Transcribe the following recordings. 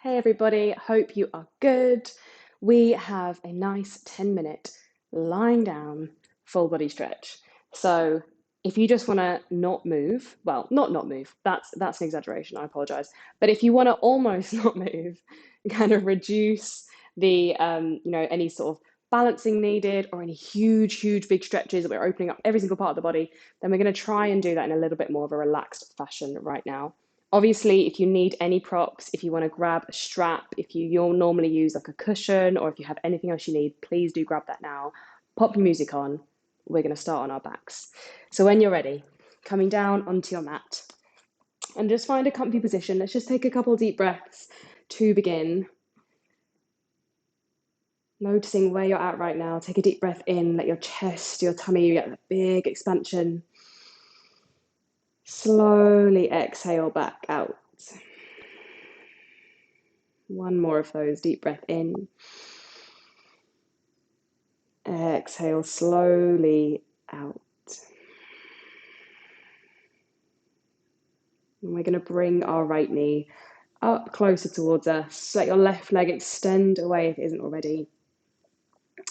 Hey everybody, hope you are good. We have a nice 10-minute lying down full body stretch. So if you just want to not move, well, not move, that's an exaggeration, I apologize. But if you want to almost not move, kind of reduce the any sort of balancing needed or any huge big stretches that we're opening up every single part of the body, then we're going to try and do that in a little bit more of a relaxed fashion right now. Obviously, if you need any props, if you want to grab a strap, if you'll normally use like a cushion, or if you have anything else you need, please do grab that now. Pop your music on. We're going to start on our backs. So when you're ready, coming down onto your mat and just find a comfy position. Let's just take a couple deep breaths to begin. Noticing where you're at right now. Take a deep breath in, let your chest, your tummy, you get a big expansion. Slowly exhale back out. One more of those, deep breath in. Exhale slowly out. And we're going to bring our right knee up closer towards us. Let your left leg extend away if it isn't already.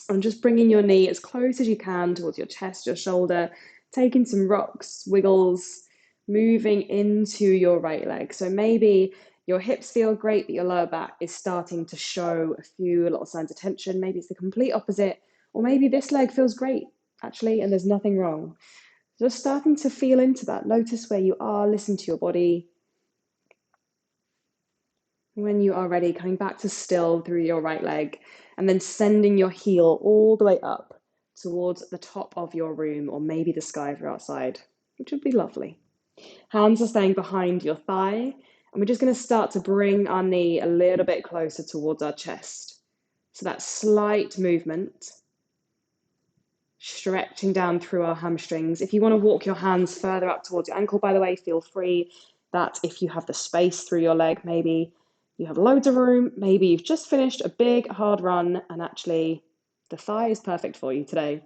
And just bringing your knee as close as you can towards your chest, your shoulder, taking some rocks, wiggles, moving into your right leg. So maybe your hips feel great, but your lower back is starting to show a few little signs of tension. Maybe it's the complete opposite, or maybe this leg feels great, actually, and there's nothing wrong. Just starting to feel into that. Notice where you are, listen to your body. When you are ready, coming back to still through your right leg, and then sending your heel all the way up towards the top of your room, or maybe the sky if you're outside, which would be lovely. Hands are staying behind your thigh, and we're just going to start to bring our knee a little bit closer towards our chest. So that slight movement, stretching down through our hamstrings. If you want to walk your hands further up towards your ankle, by the way, feel free. That if you have the space through your leg, maybe you have loads of room, maybe you've just finished a big hard run and actually the thigh is perfect for you today.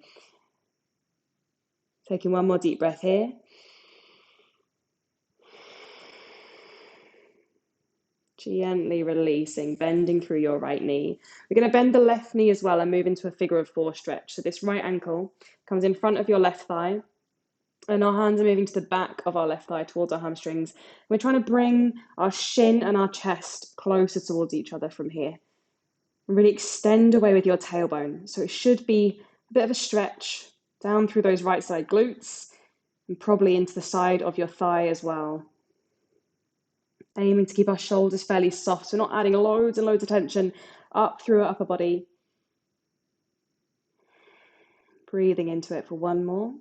Taking one more deep breath here. Gently releasing, bending through your right knee. We're going to bend the left knee as well and move into a figure of four stretch. So this right ankle comes in front of your left thigh, and our hands are moving to the back of our left thigh towards our hamstrings. We're trying to bring our shin and our chest closer towards each other from here. And really extend away with your tailbone. So it should be a bit of a stretch down through those right side glutes and probably into the side of your thigh as well. Aiming to keep our shoulders fairly soft. So we're not adding loads and loads of tension up through our upper body. Breathing into it for one more.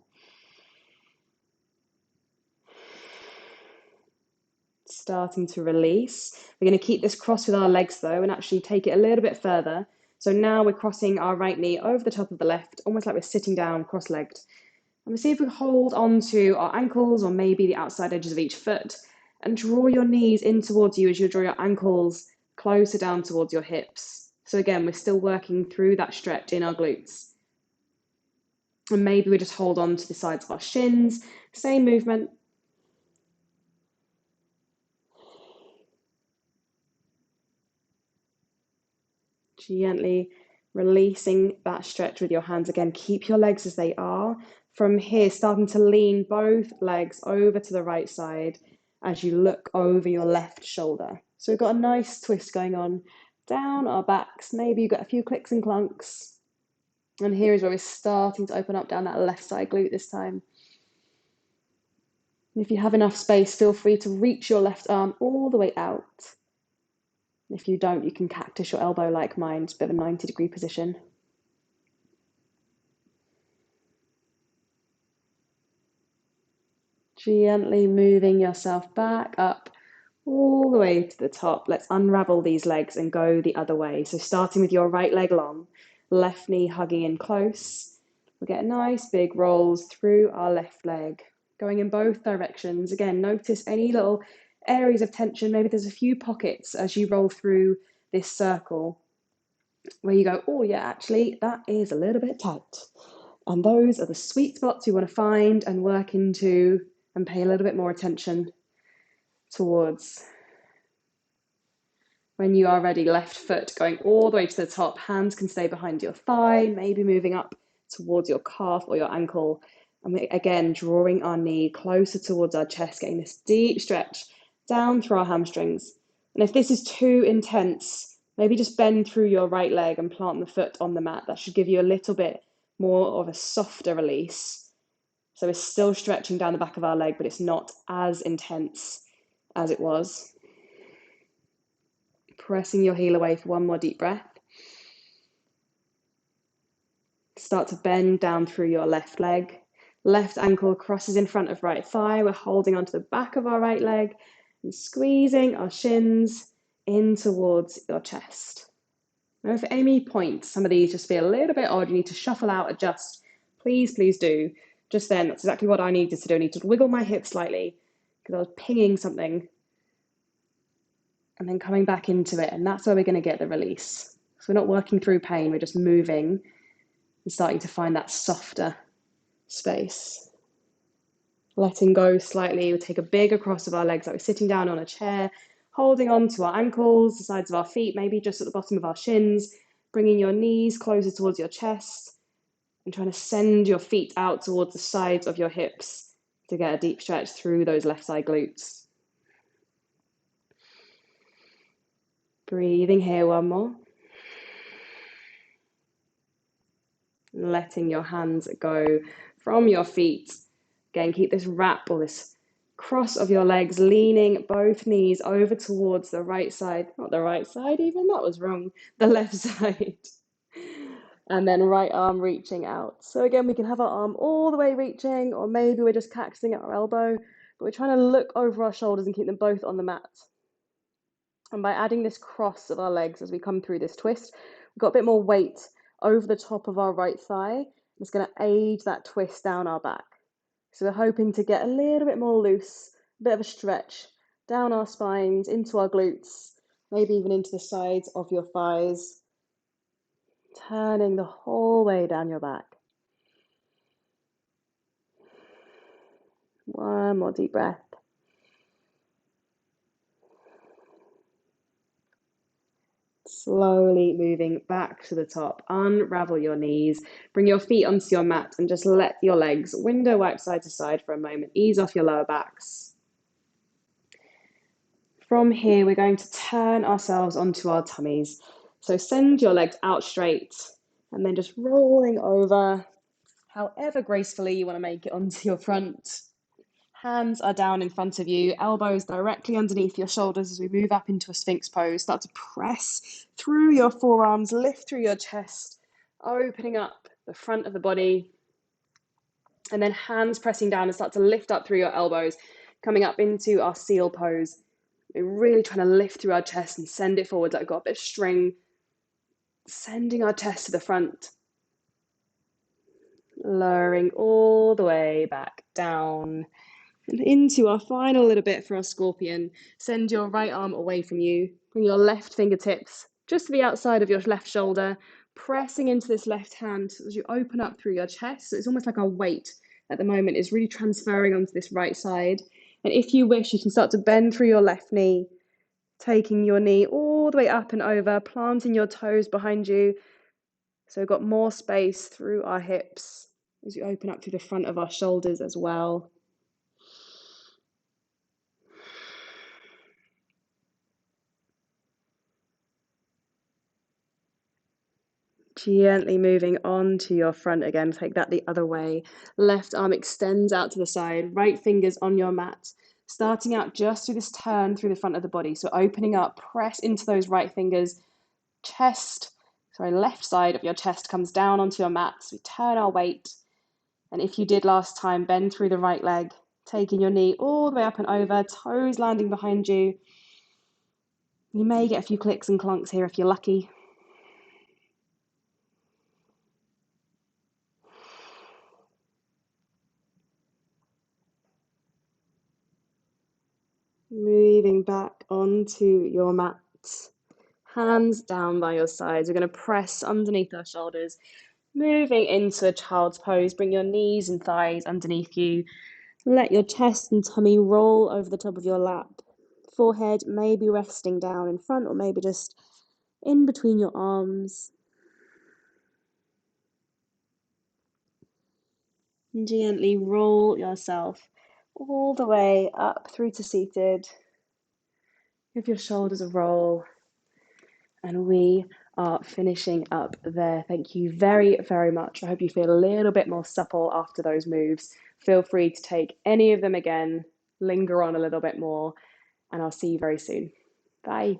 Starting to release. We're going to keep this cross with our legs though and actually take it a little bit further. So now we're crossing our right knee over the top of the left, almost like we're sitting down cross-legged. And we'll see if we hold on to our ankles or maybe the outside edges of each foot and draw your knees in towards you as you draw your ankles closer down towards your hips. So again, we're still working through that stretch in our glutes. And maybe we just hold on to the sides of our shins, same movement. Gently releasing that stretch with your hands. Again, keep your legs as they are. From here, starting to lean both legs over to the right side as you look over your left shoulder. So we've got a nice twist going on down our backs. Maybe you've got a few clicks and clunks. And here is where we're starting to open up down that left side glute this time. And if you have enough space, feel free to reach your left arm all the way out. If you don't, you can cactus your elbow like mine, it's a bit of a 90-degree position. Gently moving yourself back up all the way to the top. Let's unravel these legs and go the other way. So starting with your right leg long, left knee hugging in close. We'll get nice big rolls through our left leg, going in both directions. Again, notice any little areas of tension. Maybe there's a few pockets as you roll through this circle where you go, oh yeah, actually that is a little bit tight. And those are the sweet spots you want to find and work into and pay a little bit more attention towards. When you are ready, left foot going all the way to the top, hands can stay behind your thigh, maybe moving up towards your calf or your ankle. And we, again, drawing our knee closer towards our chest, getting this deep stretch down through our hamstrings. And if this is too intense, maybe just bend through your right leg and plant the foot on the mat. That should give you a little bit more of a softer release. So we're still stretching down the back of our leg, but it's not as intense as it was. Pressing your heel away for one more deep breath. Start to bend down through your left leg. Left ankle crosses in front of right thigh. We're holding onto the back of our right leg and squeezing our shins in towards your chest. Now, if at any point some of these just feel a little bit odd, you need to shuffle out, adjust, please do. Just then, that's exactly what I needed to do. I need to wiggle my hips slightly because I was pinging something and then coming back into it. And that's where we're going to get the release. So we're not working through pain, we're just moving and starting to find that softer space. Letting go slightly, we'll take a big across of our legs like we're sitting down on a chair, holding on to our ankles, the sides of our feet, maybe just at the bottom of our shins, bringing your knees closer towards your chest and trying to send your feet out towards the sides of your hips to get a deep stretch through those left side glutes. Breathing here one more. Letting your hands go from your feet. Again, keep this wrap or this cross of your legs, leaning both knees over towards the right side. Not the right side even, that was wrong. The left side. And then right arm reaching out. So again, we can have our arm all the way reaching, or maybe we're just cactusing at our elbow, but we're trying to look over our shoulders and keep them both on the mat. And by adding this cross of our legs as we come through this twist, we've got a bit more weight over the top of our right thigh. It's going to aid that twist down our back. So we're hoping to get a little bit more loose, a bit of a stretch down our spines, into our glutes, maybe even into the sides of your thighs, turning the whole way down your back. One more deep breath. Slowly moving back to the top, unravel your knees, bring your feet onto your mat and just let your legs window wipe side to side for a moment. Ease off your lower backs. From here, we're going to turn ourselves onto our tummies. So send your legs out straight and then just rolling over, however gracefully you want to make it onto your front. Hands are down in front of you, elbows directly underneath your shoulders as we move up into a Sphinx pose. Start to press through your forearms, lift through your chest, opening up the front of the body. And then hands pressing down and start to lift up through your elbows, coming up into our seal pose. We're really trying to lift through our chest and send it forward like we've got a bit of string, sending our chest to the front. Lowering all the way back down. And into our final little bit for our scorpion. Send your right arm away from you. Bring your left fingertips just to the outside of your left shoulder, pressing into this left hand as you open up through your chest. So it's almost like our weight at the moment is really transferring onto this right side. And if you wish, you can start to bend through your left knee, taking your knee all the way up and over, planting your toes behind you. So we've got more space through our hips as you open up through the front of our shoulders as well. Gently moving on to your front again, take that the other way. Left arm extends out to the side, right fingers on your mat. Starting out just through this turn through the front of the body. So opening up, press into those right fingers. Left side of your chest comes down onto your mat. So we turn our weight. And if you did last time, bend through the right leg, taking your knee all the way up and over, toes landing behind you. You may get a few clicks and clunks here if you're lucky. Moving back onto your mat. Hands down by your sides. We're going to press underneath our shoulders. Moving into a child's pose. Bring your knees and thighs underneath you. Let your chest and tummy roll over the top of your lap. forehead maybe resting down in front or maybe just in between your arms. And gently roll yourself all the way up through to seated. Give your shoulders a roll. And we are finishing up there. Thank you very, very much. I hope you feel a little bit more supple after those moves. Feel free to take any of them again, linger on a little bit more, and I'll see you very soon. Bye.